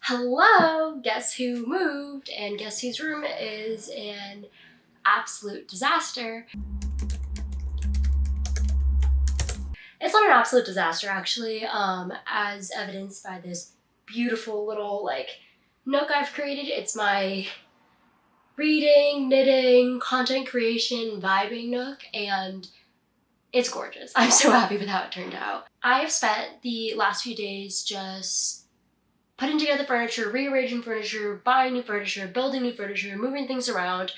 Hello! Guess who moved and guess whose room is an absolute disaster. It's not an absolute disaster actually, as evidenced by this beautiful little nook I've created. It's my reading, knitting, content creation, vibing nook, and it's gorgeous. I'm so happy with how it turned out. I've spent the last few days just putting together furniture, rearranging furniture, buying new furniture, building new furniture, moving things around,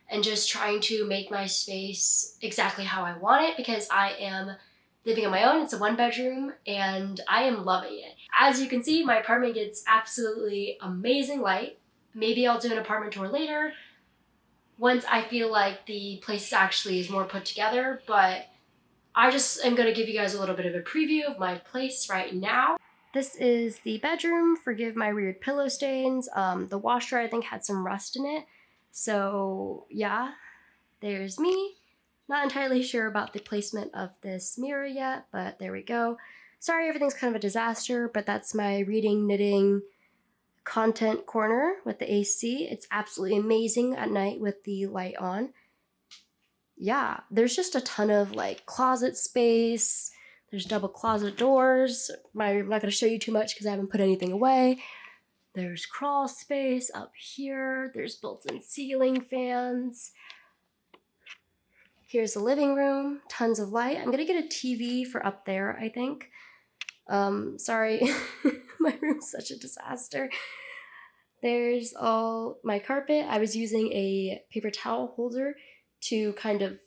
and just trying to make my space exactly how I want it because I am living on my own. It's a 1-bedroom and I am loving it. As you can see, my apartment gets absolutely amazing light. Maybe I'll do an apartment tour later once I feel like the place actually is more put together, but I just am going to give you guys a little bit of a preview of my place right now. This is the bedroom. Forgive my weird pillow stains. The washer I think had some rust in it. So yeah, there's me. Not entirely sure about the placement of this mirror yet, but there we go. Sorry everything's kind of a disaster, but that's my reading, knitting, content corner with the AC. It's absolutely amazing at night with the light on. Yeah, there's just a ton of closet space. There's double closet doors. I'm not going to show you too much because I haven't put anything away. There's crawl space up here. There's built-in ceiling fans. Here's the living room. Tons of light. I'm going to get a TV for up there, I think. Sorry. My room's such a disaster. There's all my carpet. I was using a paper towel holder to kind of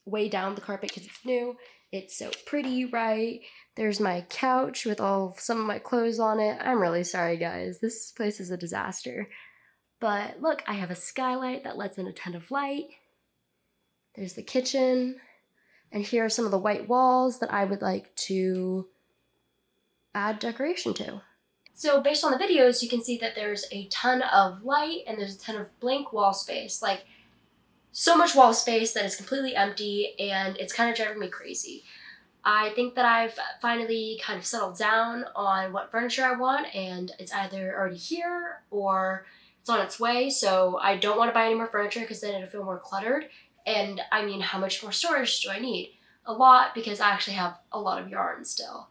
weigh down the carpet because it's new. It's so pretty, right? There's my couch with some of my clothes on it. I'm really sorry, guys. This place is a disaster. But look, I have a skylight that lets in a ton of light. There's the kitchen. And here are some of the white walls that I would like to add decoration to. So based on the videos, you can see that there's a ton of light and there's a ton of blank wall space. So much wall space that is completely empty and it's kind of driving me crazy. I think that I've finally kind of settled down on what furniture I want and it's either already here or it's on its way. So I don't want to buy any more furniture because then it'll feel more cluttered. And I mean, how much more storage do I need? A lot, because I actually have a lot of yarn still.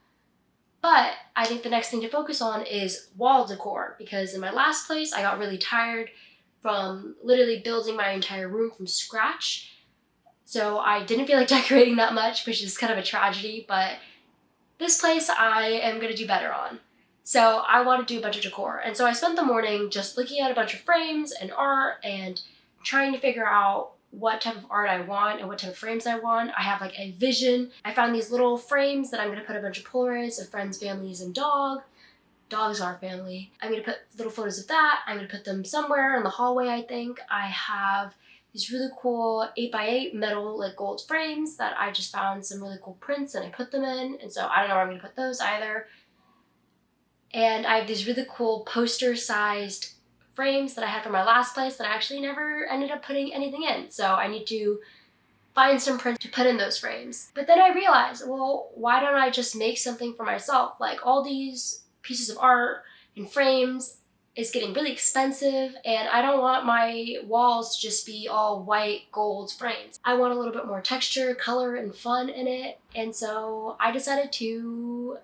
But I think the next thing to focus on is wall decor because in my last place I got really tired from literally building my entire room from scratch. So I didn't feel like decorating that much, which is kind of a tragedy, but this place I am gonna do better on. So I want to do a bunch of decor. And so I spent the morning just looking at a bunch of frames and art and trying to figure out what type of art I want and what type of frames I want. I have a vision. I found these little frames that I'm gonna put a bunch of Polaroids of friends, families, and dogs are family. I'm gonna put little photos of that. I'm gonna put them somewhere in the hallway, I think. I have these really cool 8x8 metal gold frames that I just found some really cool prints and I put them in. And so I don't know where I'm gonna put those either. And I have these really cool poster-sized frames that I had from my last place that I actually never ended up putting anything in. So I need to find some prints to put in those frames. But then I realized, well, why don't I just make something for myself? All these pieces of art and frames is getting really expensive and I don't want my walls to just be all white gold frames. I want a little bit more texture, color, and fun in it. And so I decided to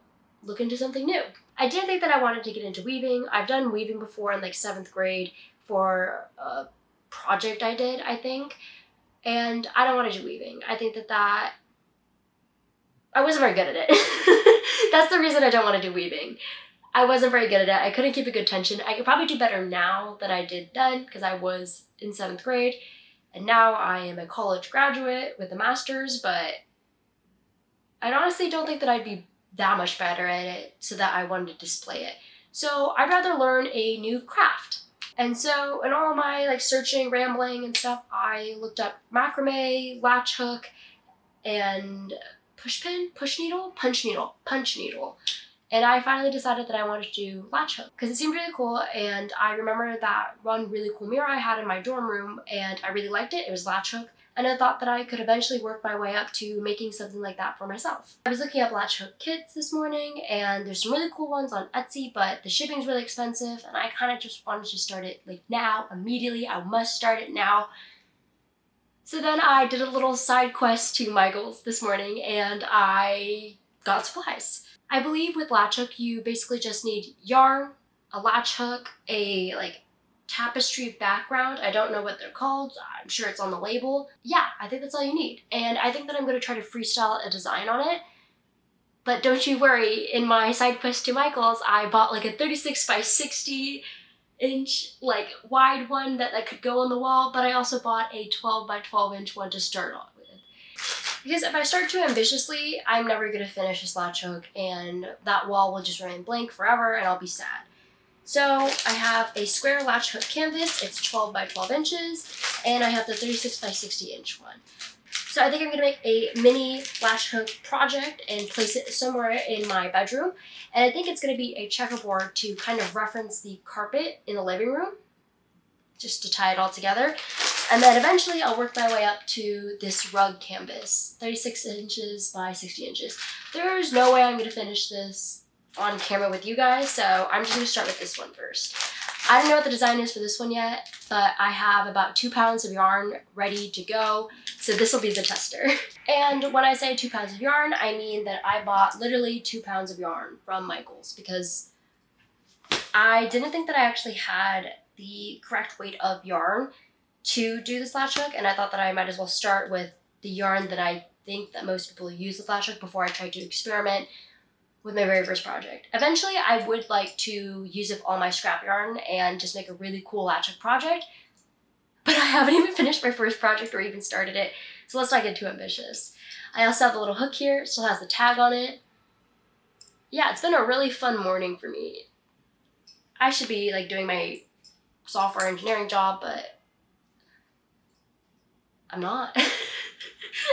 look into something new. I did think that I wanted to get into weaving. I've done weaving before in 7th grade for a project I did, I think. And I don't want to do weaving. I think that I wasn't very good at it. That's the reason I don't want to do weaving. I wasn't very good at it. I couldn't keep a good tension. I could probably do better now than I did then because I was in 7th grade. And now I am a college graduate with a master's, but I honestly don't think that I'd be that much better at it so that I wanted to display it. So I'd rather learn a new craft. And so in all my searching, rambling and stuff, I looked up macrame, latch hook, and punch needle. And I finally decided that I wanted to do latch hook because it seemed really cool. And I remember that one really cool mirror I had in my dorm room and I really liked it. It was latch hook. and I thought that I could eventually work my way up to making something like that for myself. I was looking up latch hook kits this morning, and there's some really cool ones on Etsy, but the shipping's really expensive, and I kind of just wanted to start it like now, immediately. I must start it now. So then I did a little side quest to Michael's this morning, and I got supplies. I believe with latch hook, you basically just need yarn, a latch hook, a like tapestry background. I don't know what they're called. I'm sure it's on the label. Yeah, I think that's all you need. And I think that I'm going to try to freestyle a design on it. But don't you worry, in my side quest to Michael's, I bought like a 36 by 60 inch like wide one that could go on the wall, but I also bought a 12 by 12 inch one to start on with. Because if I start too ambitiously, I'm never going to finish this latch hook, and that wall will just remain blank forever and I'll be sad. So I have a square latch hook canvas. It's 12 by 12 inches, and I have the 36 by 60 inch one. So I think I'm going to make a mini latch hook project and place it somewhere in my bedroom. And I think it's going to be a checkerboard to kind of reference the carpet in the living room, just to tie it all together. And then eventually I'll work my way up to this rug canvas, 36 inches by 60 inches. There's no way I'm going to finish this on camera with you guys, so I'm just going to start with this one first. I don't know what the design is for this one yet, but I have about 2 pounds of yarn ready to go, so this will be the tester. And when I say 2 pounds of yarn, I mean that I bought literally 2 pounds of yarn from Michael's, because I didn't think that I actually had the correct weight of yarn to do this latch hook, and I thought that I might as well start with the yarn that I think that most people use with latch hook before I try to experiment with my very first project. Eventually, I would like to use up all my scrap yarn and just make a really cool latch hook project, but I haven't even finished my first project or even started it, so let's not get too ambitious. I also have the little hook here, it still has the tag on it. Yeah, it's been a really fun morning for me. I should be like doing my software engineering job, but I'm not.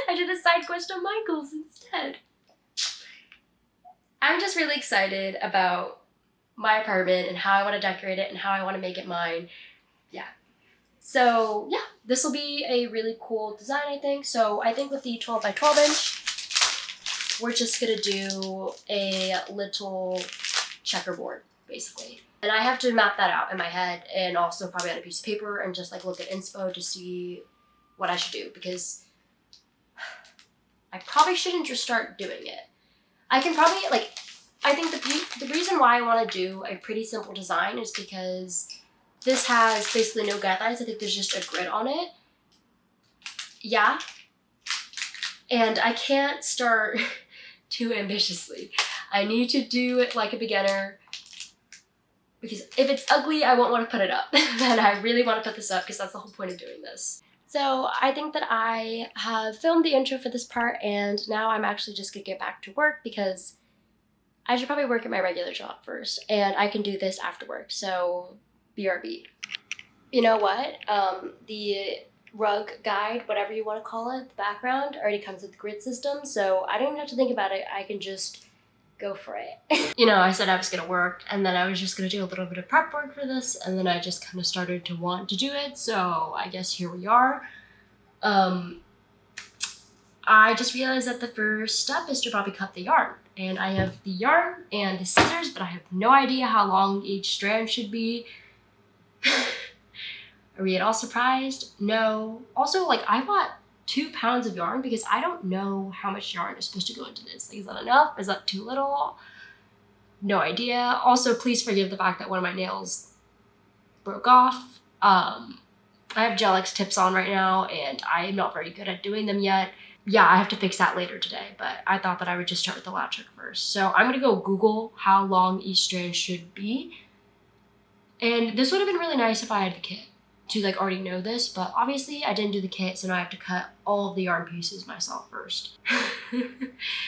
I did a side quest on Michael's instead. I'm just really excited about my apartment and how I want to decorate it and how I want to make it mine. Yeah. So yeah, this will be a really cool design, I think. So I think with the 12 by 12 inch, we're just going to do a little checkerboard, basically. And I have to map that out in my head and also probably on a piece of paper and just like look at inspo to see what I should do, because I probably shouldn't just start doing it. I can probably, like, I think the reason why I want to do a pretty simple design is because this has basically no guidelines. I think there's just a grid on it. Yeah. And I can't start too ambitiously. I need to do it like a beginner, because if it's ugly, I won't want to put it up. And I really want to put this up because that's the whole point of doing this. So I think that I have filmed the intro for this part, and now I'm actually just gonna get back to work because I should probably work at my regular job first, and I can do this after work, so BRB. You know what? The rug guide, whatever you want to call it, the background already comes with the grid system, so I don't even have to think about it. I can just go for it. You know, I said I was gonna work, and then I was just gonna do a little bit of prep work for this, and then I just kind of started to want to do it, so I guess here we are. I just realized that the first step is to probably cut the yarn, and I have the yarn and the scissors, but I have no idea how long each strand should be. Are we at all surprised? No. Also, like, I bought 2 pounds of yarn because I don't know how much yarn is supposed to go into this. Like, is that enough? Is that too little? No idea. Also, please forgive the fact that one of my nails broke off. I have gel X tips on right now, and I am not very good at doing them yet. Yeah, I have to fix that later today, but I thought that I would just start with the latch hook first. So I'm gonna go Google how long each strand should be. And this would have been really nice if I had the kit to like already know this, but obviously I didn't do the kit, so now I have to cut all of the yarn pieces myself first.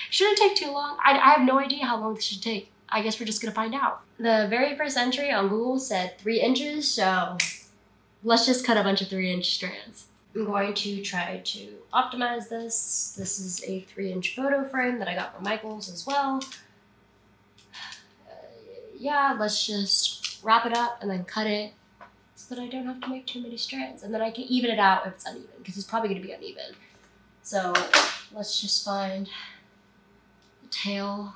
Shouldn't take too long. I have no idea how long this should take. I guess we're just gonna find out. The very first entry on Google said 3 inches, so let's just cut a bunch of 3-inch strands. I'm going to try to optimize this. This is a 3-inch photo frame that I got from Michael's as well. Yeah, let's just wrap it up and then cut it. so that I don't have to make too many strands. And then I can even it out if it's uneven, because it's probably going to be uneven. So let's just find the tail.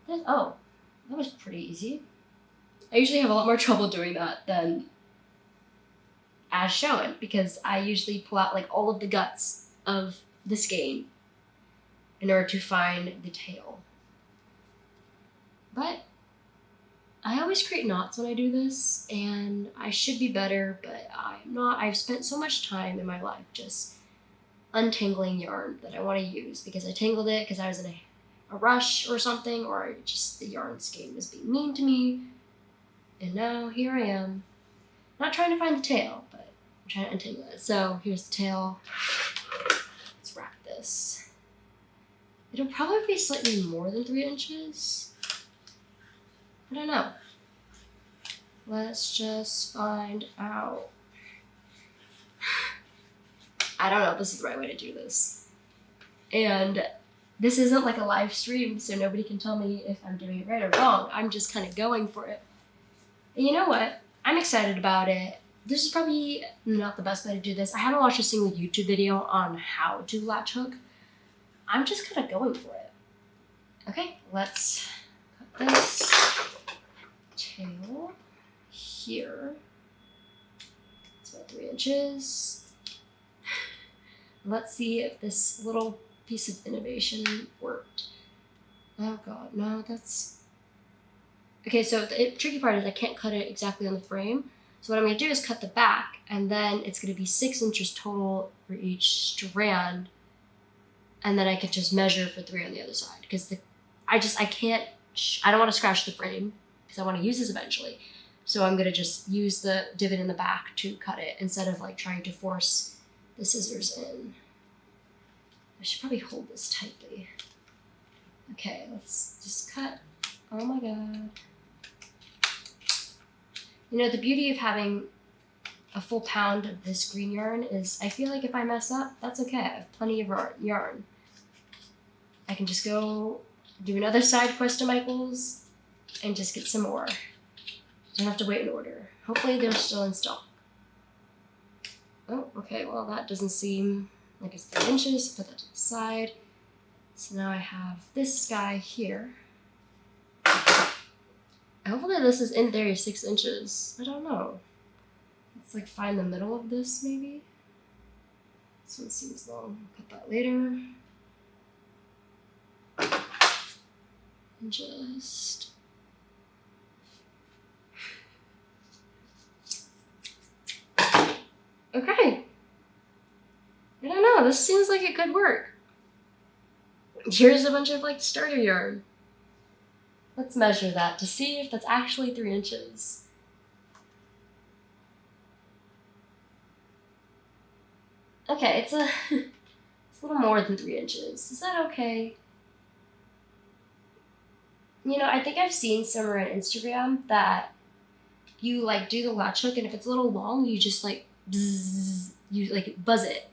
Oh, that was pretty easy. I usually have a lot more trouble doing that than as shown, because I usually pull out like all of the guts of the skein in order to find the tail. But I always create knots when I do this, and I should be better, but I'm not. I've spent so much time in my life just untangling yarn that I want to use, because I tangled it because I was in a rush or something, or just the yarn skein was being mean to me. And now here I am, not trying to find the tail, but I'm trying to untangle it. So here's the tail. Let's wrap this. It'll probably be slightly more than 3 inches. I don't know. Let's just find out. I don't know if this is the right way to do this. And this isn't like a live stream, so nobody can tell me if I'm doing it right or wrong. I'm just kind of going for it. And you know what? I'm excited about it. This is probably not the best way to do this. I haven't watched a single YouTube video on how to latch hook. I'm just kind of going for it. Okay, let's cut this tail here. It's about 3 inches. Let's see if this little piece of innovation worked. Oh god, no, that's... Okay, so the tricky part is I can't cut it exactly on the frame. So what I'm going to do is cut the back, and then it's going to be 6 inches total for each strand. And then I can just measure for 3 on the other side. Because I don't want to scratch the frame, because I want to use this eventually. So I'm going to just use the divot in the back to cut it, instead of like trying to force the scissors in. I should probably hold this tightly. Okay, let's just cut. Oh my god. You know, the beauty of having a full pound of this green yarn is I feel like if I mess up, that's okay. I have plenty of yarn. I can just go do another side quest to Michael's and just get some more. Don't have to wait in order. Hopefully they're still in stock. Oh, okay, well that doesn't seem like it's 3 inches. Put that to the side. So now I have this guy here. Hopefully this is in theory 6 inches. I don't know. Let's like find the middle of this maybe. This one seems long. Cut that later. And just... Okay. I don't know, this seems like it could work. Here's a bunch of like starter yarn. Let's measure that to see if that's actually 3 inches. Okay, it's a little more than 3 inches. Is that okay? You know, I think I've seen somewhere on Instagram that you like do the latch hook, and if it's a little long, you just like bzzz, you like buzz it.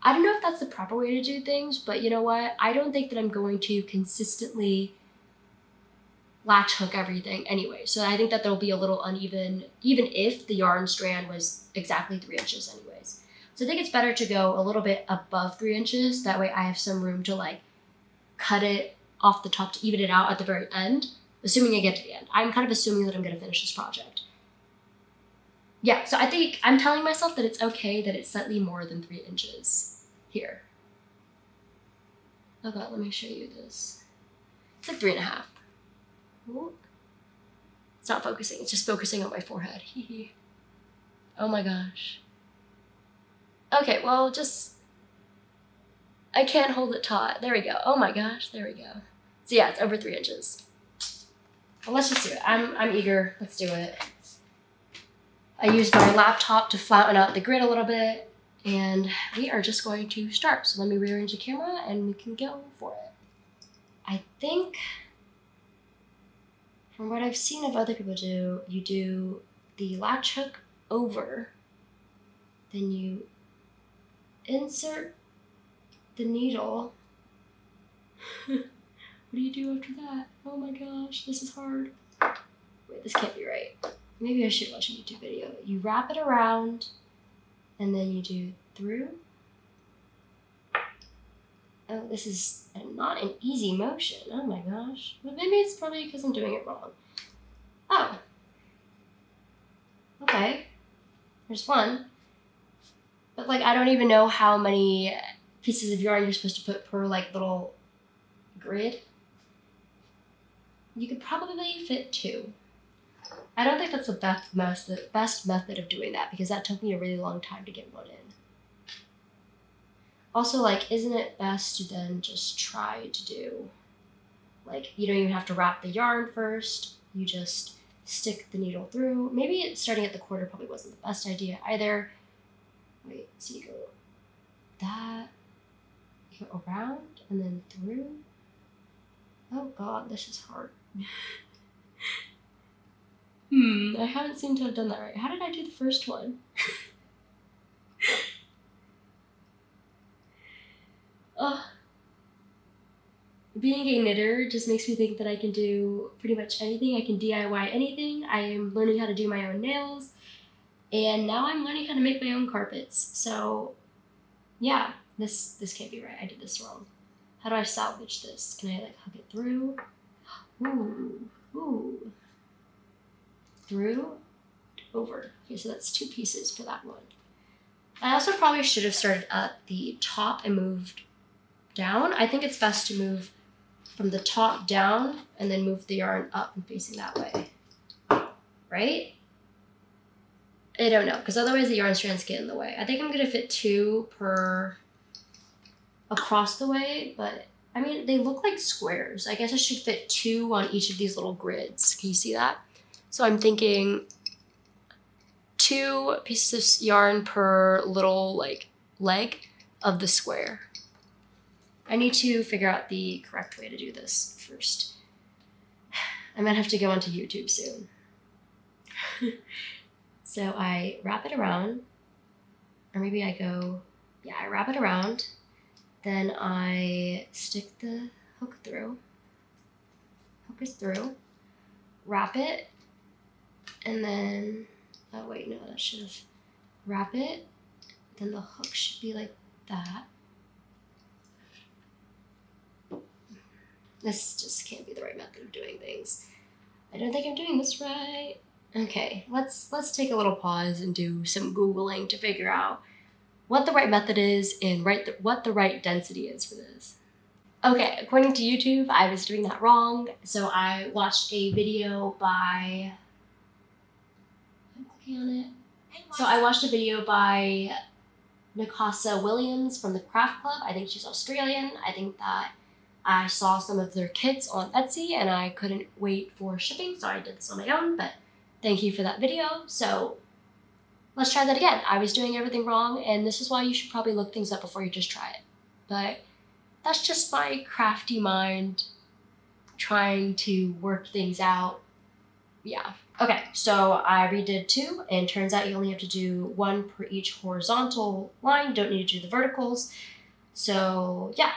I don't know if that's the proper way to do things, but you know what? I don't think that I'm going to consistently latch hook everything anyway. So I think that there'll be a little uneven, even if the yarn strand was exactly 3 inches anyways. So I think it's better to go a little bit above 3 inches. That way I have some room to like cut it off the top to even it out at the very end, assuming I get to the end. I'm kind of assuming that I'm going to finish this project. Yeah, so I think I'm telling myself that it's okay that it's slightly more than 3 inches here. Okay, let me show you this. It's like 3.5. Ooh. It's not focusing, it's just focusing on my forehead. Oh my gosh. Okay, well, just... I can't hold it taut. There we go. Oh my gosh, there we go. So yeah, it's over 3 inches. Well, let's just do it. I'm eager. Let's do it. I used my laptop to flatten out the grid a little bit, and we are just going to start. So let me rearrange the camera and we can go for it. I think, from what I've seen of other people do, you do the latch hook over, then you insert the needle. What do you do after that? Oh my gosh, this is hard. Wait, this can't be right. maybe I should watch a YouTube video. You wrap it around and then you do through. Oh, this is not an easy motion. Oh my gosh. But maybe it's probably because I'm doing it wrong. Oh. Okay. There's one. But like, I don't even know how many pieces of yarn you're supposed to put per like little grid. You could probably fit 2. I don't think that's the best method of doing that because that took me a really long time to get one in. Also, like, isn't it best to then just try to do, like, you don't even have to wrap the yarn first. You just stick the needle through. Maybe starting at the quarter probably wasn't the best idea either. Wait, so you go that, you go around and then through. Oh God, this is hard. I haven't seemed to have done that right. How did I do the first one? Being a knitter just makes me think that I can do pretty much anything. I can DIY anything. I am learning how to do my own nails. And now I'm learning how to make my own carpets. So yeah, this can't be right. I did this wrong. How do I salvage this? Can I like hook it through? Ooh. Through, over. Okay, so that's 2 pieces for that one. I also probably should have started at the top and moved down. I think it's best to move from the top down and then move the yarn up and facing that way. Right? I don't know, because otherwise the yarn strands get in the way. I think I'm gonna fit 2 per across the way, but I mean, they look like squares. I guess I should fit 2 on each of these little grids. Can you see that? So I'm thinking 2 pieces of yarn per little like leg of the square. I need to figure out the correct way to do this first. I might have to go onto YouTube soon. So I wrap it around, or maybe I go, yeah, I wrap it around, then I stick the hook through, hook is through, wrap it, and then, oh wait, no, that should have, wrap it, then the hook should be like that. This just can't be the right method of doing things. I don't think I'm doing this right. Okay, let's take a little pause and do some Googling to figure out what the right method is and what the right density is for this. Okay, according to YouTube, I was doing that wrong. So I watched a video by, I'm clicking on it. So I watched a video by Nakasa Williams from the Craft Club. I think she's Australian. I think that I saw some of their kits on Etsy and I couldn't wait for shipping, so I did this on my own, but thank you for that video. So let's try that again. I was doing everything wrong, and this is why you should probably look things up before you just try it. But that's just my crafty mind trying to work things out. Yeah. Okay, so I redid 2, and turns out you only have to do 1 per each horizontal line. You don't need to do the verticals. So yeah,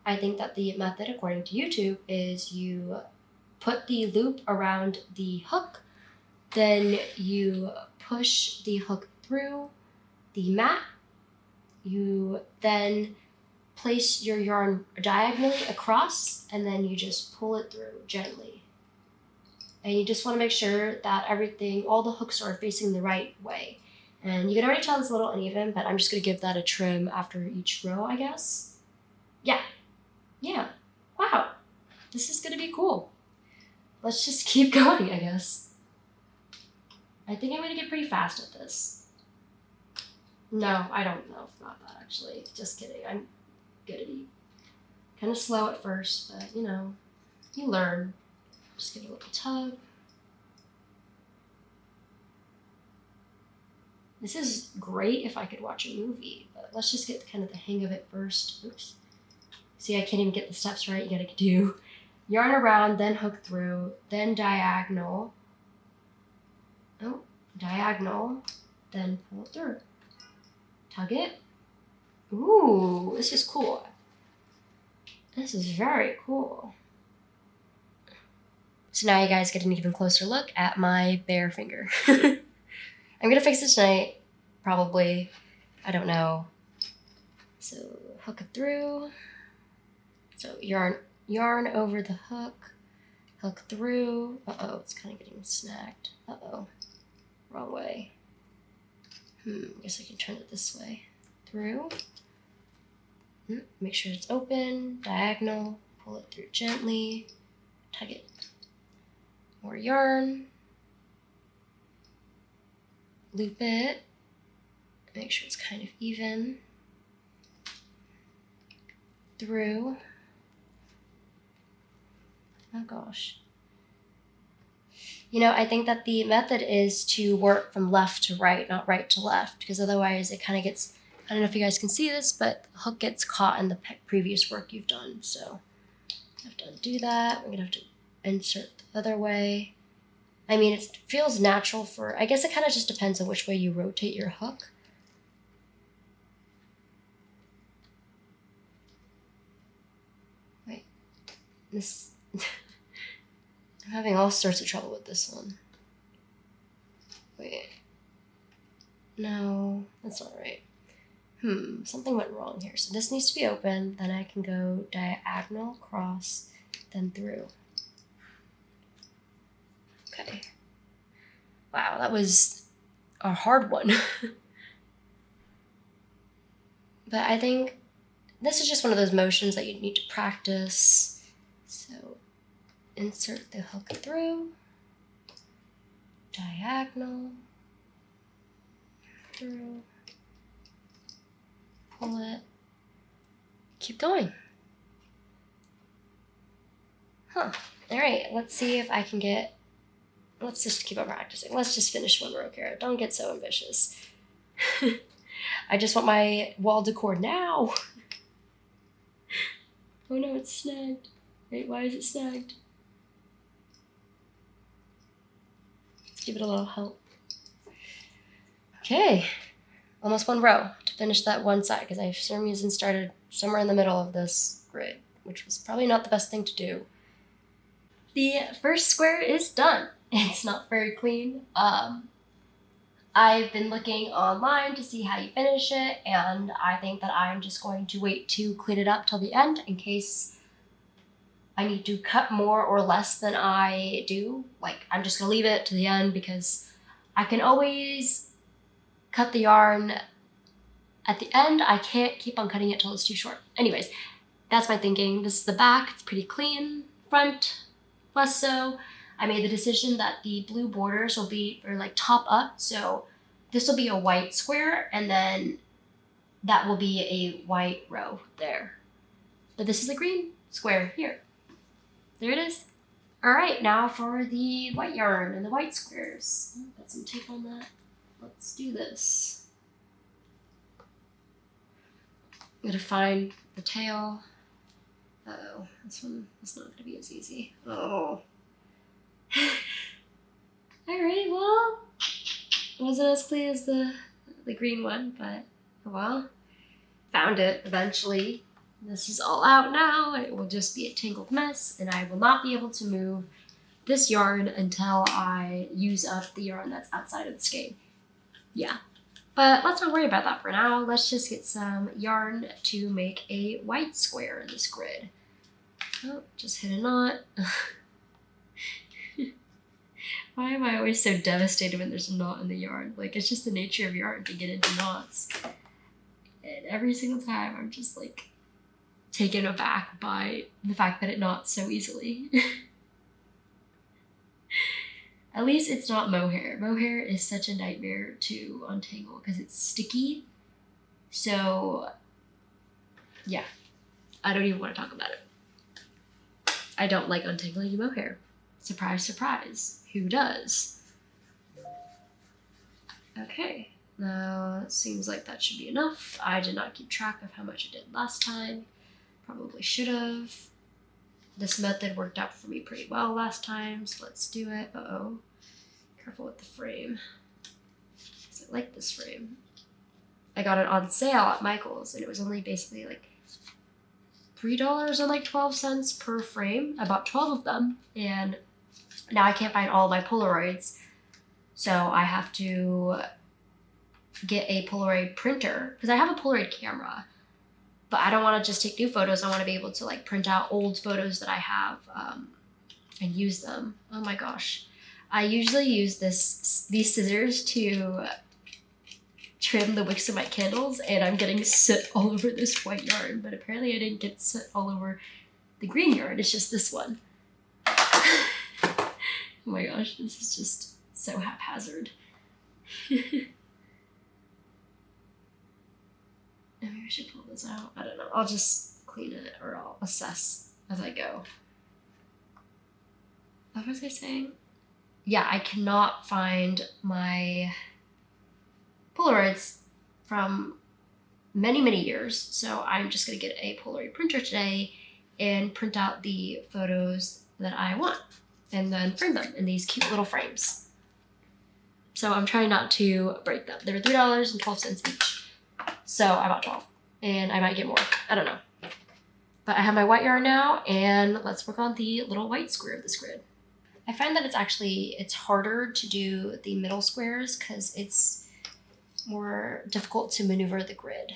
I think that the method, according to YouTube, is you put the loop around the hook, then you push the hook through the mat, you then place your yarn diagonally across, and then you just pull it through gently. And you just want to make sure that all the hooks are facing the right way. And you can already tell it's a little uneven, but I'm just going to give that a trim after each row, I guess. Yeah. Wow. This is going to be cool. Let's just keep going, I guess. I think I'm going to get pretty fast at this. No, I don't know if not that, actually. Just kidding. I'm going to be kind of slow at first, but, you know, you learn. Just give it a little tug. This is great if I could watch a movie, but let's just get kind of the hang of it first. Oops. See, I can't even get the steps right. You gotta do yarn around, then hook through, then diagonal. Oh, diagonal, then pull it through. Tug it. Ooh, this is cool. This is very cool. So now you guys get an even closer look at my bare finger. I'm gonna fix it tonight, probably. I don't know. So hook it through. So yarn over the hook through. Uh-oh, it's kind of getting snagged. Uh-oh, wrong way. I guess I can turn it this way. Through. Make sure it's open, diagonal, pull it through gently, tug it. More yarn. Loop it. Make sure it's kind of even. Through. Oh gosh. You know, I think that the method is to work from left to right, not right to left, because otherwise it kind of gets, I don't know if you guys can see this, but the hook gets caught in the previous work you've done. So I have to undo that. We're gonna have to insert the other way. I mean, it feels natural for, I guess it kind of just depends on which way you rotate your hook. Wait, this, I'm having all sorts of trouble with this one. Wait, no, that's not right. Something went wrong here. So this needs to be open, then I can go diagonal, cross, then through. Okay. Wow, that was a hard one. But I think this is just one of those motions that you need to practice. So insert the hook through, diagonal, through, pull it, keep going. All right, let's see if I can get, let's just keep on practicing. Let's just finish one row here. Don't get so ambitious. I just want my wall decor now. Oh no, it's snagged. Wait, why is it snagged? Let's give it a little help. Okay, almost one row to finish that one side, because I for some reason started somewhere in the middle of this grid, which was probably not the best thing to do. The first square is done. It's not very clean. I've been looking online to see how you finish it, and I think that I'm just going to wait to clean it up till the end in case I need to cut more or less than I do. Like, I'm just gonna leave it to the end because I can always cut the yarn at the end. I can't keep on cutting it till it's too short. Anyways, that's my thinking. This is the back, it's pretty clean. Front, less so. I made the decision that the blue borders will be, or like top up, so this will be a white square, and then that will be a white row there. But this is a green square here. There it is. All right, now for the white yarn and the white squares. Got some tape on that. Let's do this. I'm gonna find the tail. Uh-oh, this one is not gonna be as easy. Oh. Alright, well, it wasn't as clean as the green one, but oh well. Found it eventually. This is all out now. It will just be a tangled mess, and I will not be able to move this yarn until I use up the yarn that's outside of the skein. Yeah, but let's not worry about that for now. Let's just get some yarn to make a white square in this grid. Oh, just hit a knot. Why am I always so devastated when there's a knot in the yarn? Like, it's just the nature of yarn to get into knots. And every single time I'm just like taken aback by the fact that it knots so easily. At least it's not mohair. Mohair is such a nightmare to untangle because it's sticky. So yeah, I don't even want to talk about it. I don't like untangling mohair. Surprise, surprise. Who does? Okay, now it seems like that should be enough. I did not keep track of how much I did last time. Probably should have. This method worked out for me pretty well last time, so let's do it. Uh-oh. Careful with the frame. Because I like this frame. I got it on sale at Michael's, and it was only basically like $3 or like 12 cents per frame. I bought 12 of them, and Now I can't find all of my Polaroids, so I have to get a Polaroid printer because I have a Polaroid camera, but I don't want to just take new photos. I want to be able to like print out old photos that I have and use them. Oh my gosh. I usually use these scissors to trim the wicks of my candles, and I'm getting soot all over this white yarn, but apparently I didn't get soot all over the green yarn. It's just this one. Oh my gosh, this is just so haphazard. Maybe I should pull this out. I don't know. I'll just clean it, or I'll assess as I go. What was I saying? Yeah, I cannot find my Polaroids from many, many years. So I'm just going to get a Polaroid printer today and print out the photos that I want and then frame them in these cute little frames. So I'm trying not to break them. They're $3.12 each. So I bought 12 and I might get more. I don't know. But I have my white yarn now, and let's work on the little white square of this grid. I find that it's harder to do the middle squares because it's more difficult to maneuver the grid.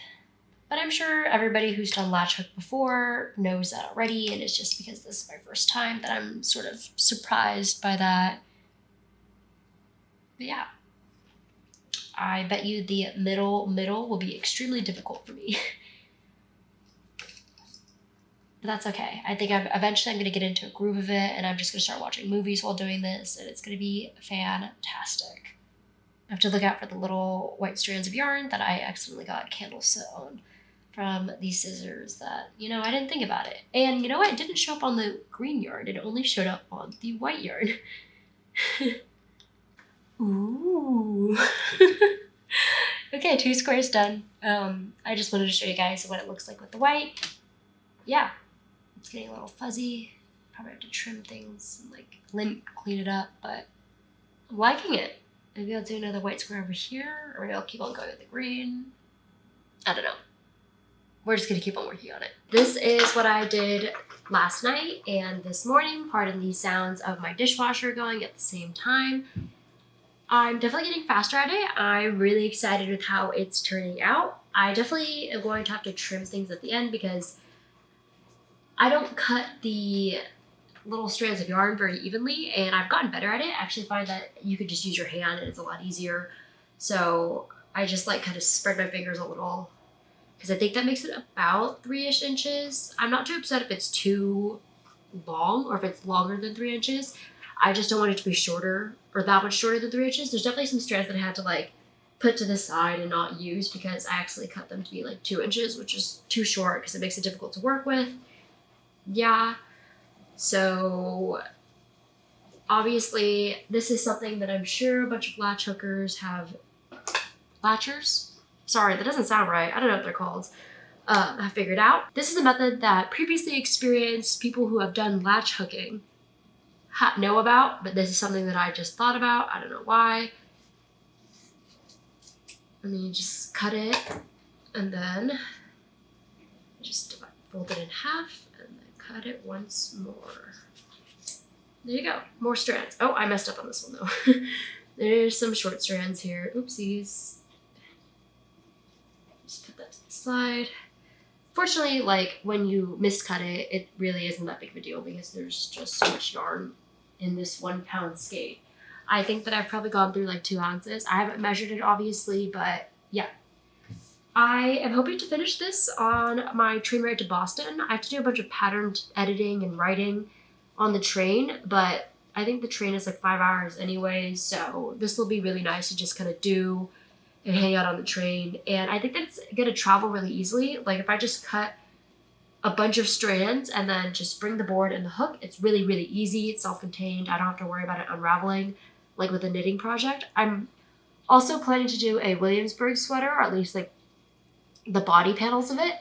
But I'm sure everybody who's done latch hook before knows that already, and it's just because this is my first time that I'm sort of surprised by that. But yeah, I bet you the middle will be extremely difficult for me. But that's okay. I think eventually I'm going to get into a groove of it, and I'm just going to start watching movies while doing this, and it's going to be fantastic. I have to look out for the little white strands of yarn that I accidentally got candle soot on from these scissors that, I didn't think about it. And you know what? It didn't show up on the green yarn. It only showed up on the white yarn. Ooh. Okay, 2 squares done. I just wanted to show you guys what it looks like with the white. Yeah. It's getting a little fuzzy. Probably have to trim things and like clean it up, but I'm liking it. Maybe I'll do another white square over here, or maybe I'll keep on going with the green. I don't know. We're just gonna keep on working on it. This is what I did last night and this morning. Pardon the sounds of my dishwasher going at the same time. I'm definitely getting faster at it. I'm really excited with how it's turning out. I definitely am going to have to trim things at the end because I don't cut the little strands of yarn very evenly, and I've gotten better at it. I actually find that you could just use your hand and it's a lot easier. So I just like kind of spread my fingers a little because I think that makes it about 3-ish inches. I'm not too upset if it's too long or if it's longer than 3 inches. I just don't want it to be shorter or that much shorter than 3 inches. There's definitely some strands that I had to like put to the side and not use because I actually cut them to be like 2 inches, which is too short because it makes it difficult to work with. Yeah. So obviously this is something that I'm sure a bunch of latch hookers have, latchers? Sorry, that doesn't sound right. I don't know what they're called. Have figured out. This is a method that previously experienced people who have done latch hooking know about, but this is something that I just thought about. I don't know why. And then you just cut it and then just fold it in half and then cut it once more. There you go. More strands. Oh, I messed up on this one though. There's some short strands here. Oopsies. Just put that to the side. Fortunately, like when you miscut it, it really isn't that big of a deal because there's just so much yarn in this 1 pound skate. I think that I've probably gone through like 2 ounces. I haven't measured it obviously, but yeah. I am hoping to finish this on my train ride to Boston. I have to do a bunch of pattern editing and writing on the train, but I think the train is like 5 hours anyway, so this will be really nice to just kind of do and hang out on the train. And I think that's gonna travel really easily. Like if I just cut a bunch of strands and then just bring the board and the hook, it's really, really easy. It's self-contained. I don't have to worry about it unraveling like with a knitting project. I'm also planning to do a Williamsburg sweater, or at least like the body panels of it,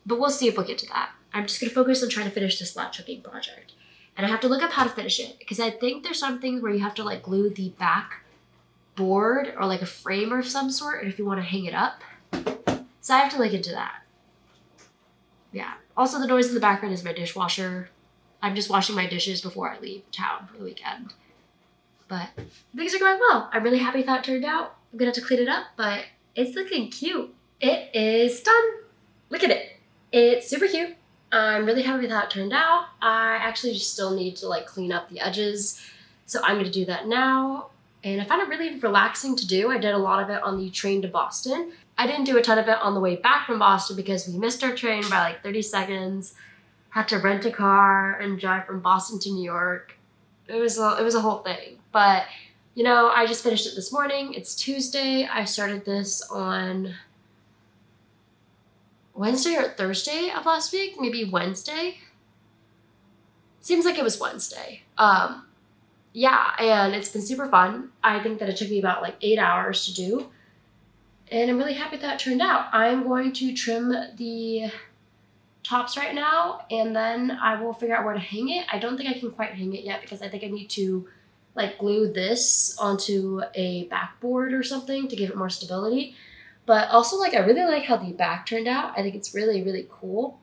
but we'll see if we'll get to that. I'm just gonna focus on trying to finish this latch hooking project. And I have to look up how to finish it because I think there's some things where you have to like glue the back board or like a frame of some sort, and if you want to hang it up. So I have to look into that. Yeah. Also, the noise in the background is my dishwasher. I'm just washing my dishes before I leave town for the weekend. But things are going well. I'm really happy with how it turned out. I'm gonna have to clean it up, but it's looking cute. It is done. Look at it. It's super cute. I'm really happy with how it turned out. I actually just still need to like clean up the edges. So I'm gonna do that now. And I found it really relaxing to do. I did a lot of it on the train to Boston. I didn't do a ton of it on the way back from Boston because we missed our train by like 30 seconds. Had to rent a car and drive from Boston to New York. It was a whole thing. But, you know, I just finished it this morning. It's Tuesday. I started this on Wednesday or Thursday of last week. Maybe Wednesday. Seems like it was Wednesday. Yeah, and it's been super fun. I think that it took me about like 8 hours to do. And I'm really happy that it turned out. I'm going to trim the tops right now, and then I will figure out where to hang it. I don't think I can quite hang it yet because I think I need to like glue this onto a backboard or something to give it more stability. But also, like, I really like how the back turned out. I think it's really, really cool.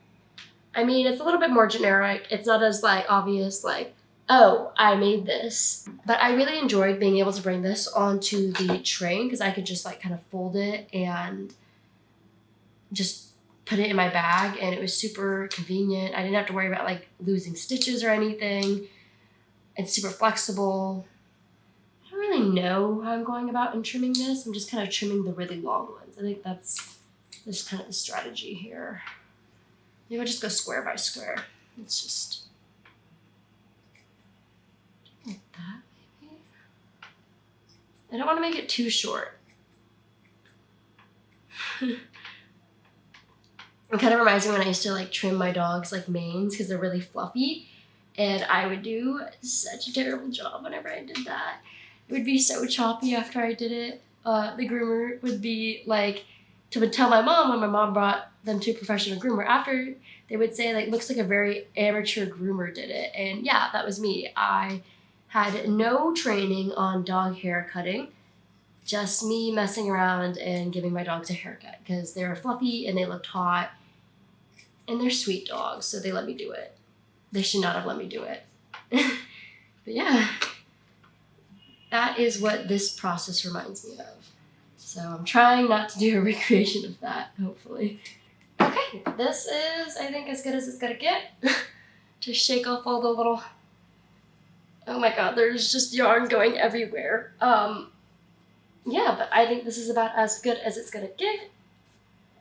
I mean, it's a little bit more generic. It's not as like obvious like, oh, I made this. But I really enjoyed being able to bring this onto the train because I could just like kind of fold it and just put it in my bag, and it was super convenient. I didn't have to worry about like losing stitches or anything. It's super flexible. I don't really know how I'm going about in trimming this. I'm just kind of trimming the really long ones. I think that's just kind of the strategy here. Maybe I'll just go square by square. It's just like that, maybe. I don't want to make it too short. It kind of reminds me when I used to like trim my dogs like manes because they're really fluffy, and I would do such a terrible job whenever I did that. It would be so choppy after I did it. The groomer would be like, would tell my mom when my mom brought them to a professional groomer, after they would say like, looks like a very amateur groomer did it. And yeah, that was me. I had no training on dog hair cutting. Just me messing around and giving my dogs a haircut because they were fluffy and they looked hot. And they're sweet dogs, so they let me do it. They should not have let me do it. But yeah, that is what this process reminds me of. So I'm trying not to do a recreation of that, hopefully. Okay, this is, I think, as good as it's gonna get. Just shake off all the little, oh my god, there's just yarn going everywhere. Yeah, but I think this is about as good as it's gonna get.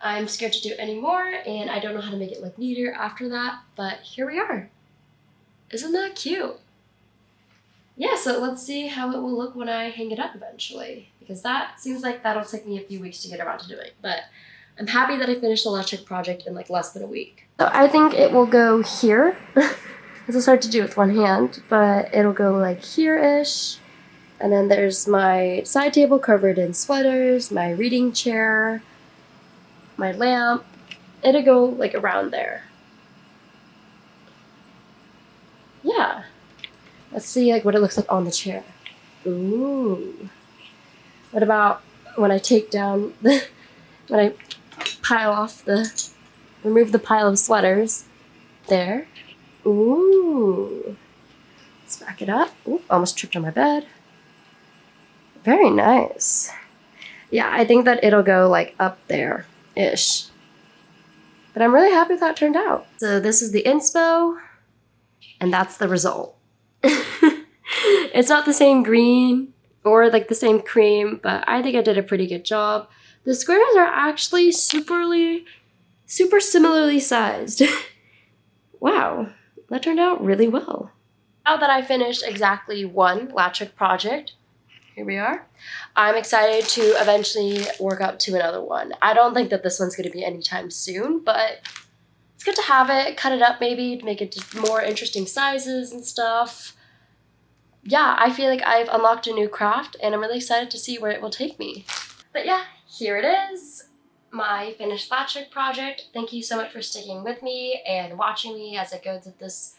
I'm scared to do any more, and I don't know how to make it look neater after that, but here we are. Isn't that cute? Yeah, so let's see how it will look when I hang it up eventually, because that seems like that'll take me a few weeks to get around to doing, but I'm happy that I finished the latch project in like less than a week. So I think it will go here. It's hard to do with one hand, but it'll go like here-ish. And then there's my side table covered in sweaters, my reading chair, my lamp. It'll go like around there. Yeah. Let's see like what it looks like on the chair. Ooh. What about when I take down the, when I pile off remove the pile of sweaters? There. Ooh. Let's back it up. Ooh, almost tripped on my bed. Very nice. Yeah, I think that it'll go like up there-ish. But I'm really happy with how it turned out. So this is the inspo, and that's the result. It's not the same green or like the same cream, but I think I did a pretty good job. The squares are actually super similarly sized. Wow, that turned out really well. Now that I finished exactly one latch project, here we are, I'm excited to eventually work up to another one. I don't think that this one's going to be anytime soon, but it's good to have it, cut it up maybe to make it just more interesting sizes and stuff. Yeah, I feel like I've unlocked a new craft, and I'm really excited to see where it will take me. But yeah, here it is, my finished latch project. Thank you so much for sticking with me and watching me as I go through this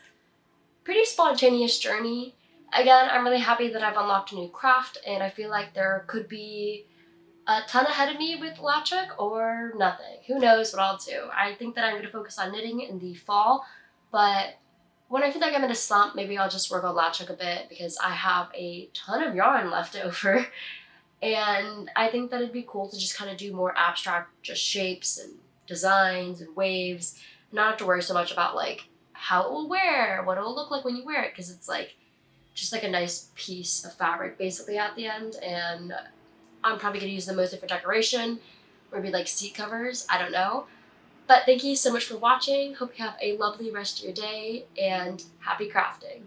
pretty spontaneous journey. Again, I'm really happy that I've unlocked a new craft, and I feel like there could be a ton ahead of me with latch or nothing. Who knows what I'll do. I think that I'm going to focus on knitting in the fall, but When I feel like I'm in a slump, maybe I'll just work on latch hook a bit because I have a ton of yarn left over. And I think that it'd be cool to just kind of do more abstract just shapes and designs and waves. Not have to worry so much about like how it will wear, what it will look like when you wear it, because it's like just like a nice piece of fabric basically at the end. And I'm probably gonna use them mostly for decoration, or maybe like seat covers, I don't know. But thank you so much for watching. Hope you have a lovely rest of your day and happy crafting.